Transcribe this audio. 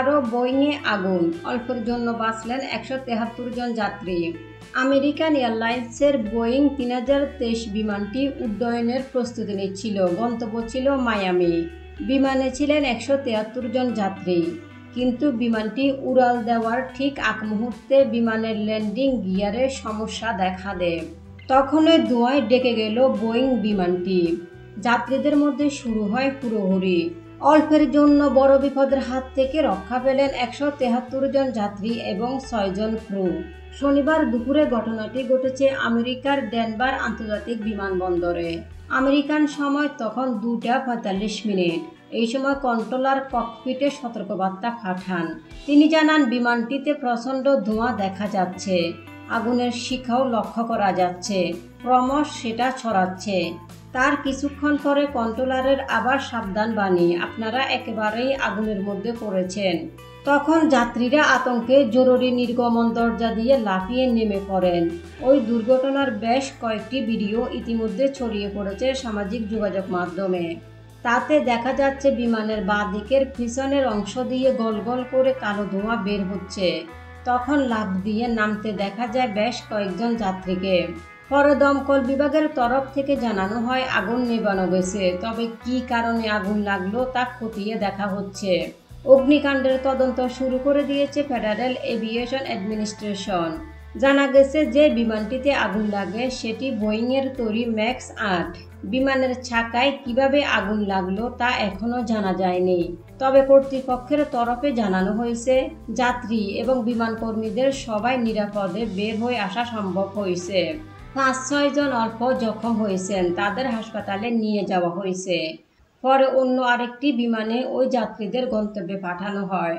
আবারও বোয়িংয়ে আগুন, অল্পের জন্য বাঁচলেন 173 জন যাত্রী। আমেরিকান এয়ারলাইন্সের বোয়িং 3023 বিমানটি উড্ডয়নের প্রস্তুতি নিচ্ছিল। গন্তব্য ছিল মায়ামি। বিমানে ছিলেন 173 জন যাত্রী, কিন্তু বিমানটি উড়াল দেওয়ার ঠিক আগ মুহূর্তে বিমানের ল্যান্ডিং গিয়ারে সমস্যা দেখা দেয়। তখনই ধোঁয়ায় ডেকে গেল বোয়িং বিমানটি। যাত্রীদের মধ্যে শুরু হয় হুড়োহুড়ি। অল্পের জন্য বড় বিপদের হাত থেকে রক্ষা পেলেন 173 জন যাত্রী এবং 6 জন ক্রু। শনিবার দুপুরে ঘটনাটি ঘটেছে আমেরিকার ডেনভার আন্তর্জাতিক বিমানবন্দরে। আমেরিকান সময় তখন 2:45। এই সময় কন্ট্রোলার ককপিটে সতর্কবার্তা পাঠান। তিনি জানান বিমানটিতে প্রচণ্ড ধোঁয়া দেখা যাচ্ছে, আগুনের শিখাও লক্ষ্য করা যাচ্ছে, ক্রমশ সেটা ছড়াচ্ছে। তার কিছুক্ষণ পরে কন্ট্রোলারের আবার সাবধান বাণী, আপনারা একেবারেই আগুনের মধ্যে পড়েছেন। তখন যাত্রীরা আতঙ্কে জরুরি নির্গমন দরজা দিয়ে লাফিয়ে নেমে পড়েন। ওই দুর্ঘটনার বেশ কয়েকটি ভিডিও ইতিমধ্যে ছড়িয়ে পড়েছে সামাজিক যোগাযোগ মাধ্যমে। তাতে দেখা যাচ্ছে বিমানের বাঁ দিকের পিছনের অংশ দিয়ে গল গল করে কালো ধোঁয়া বের হচ্ছে। তখন লাফ দিয়ে নামতে দেখা যায় বেশ কয়েকজন যাত্রীকে। পরে দমকল বিভাগের তরফ থেকে জানানো হয় আগুন নেভানো গেছে, তবে কী কারণে আগুন লাগলো তা খতিয়ে দেখা হচ্ছে। অগ্নিকাণ্ডের তদন্ত শুরু করে দিয়েছে ফেডারেল এভিয়েশন অ্যাডমিনিস্ট্রেশন। জানা গেছে যে বিমানটিতে আগুন লাগে সেটি বোয়িংয়ের তৈরি ম্যাক্স 8। বিমানের চাকায় কিভাবে আগুন লাগলো তা এখনও জানা যায়নি, তবে কর্তৃপক্ষের তরফে জানানো হয়েছে যাত্রী এবং বিমান কর্মীদের সবাই নিরাপদে বের হয়ে আসা সম্ভব হয়েছে। 5-6 জন অল্প জখম হয়েছেন, তাদের হাসপাতালে নিয়ে যাওয়া হয়েছে। পরে অন্য আরেকটি বিমানে ওই যাত্রীদের গন্তব্যে পাঠানো হয়।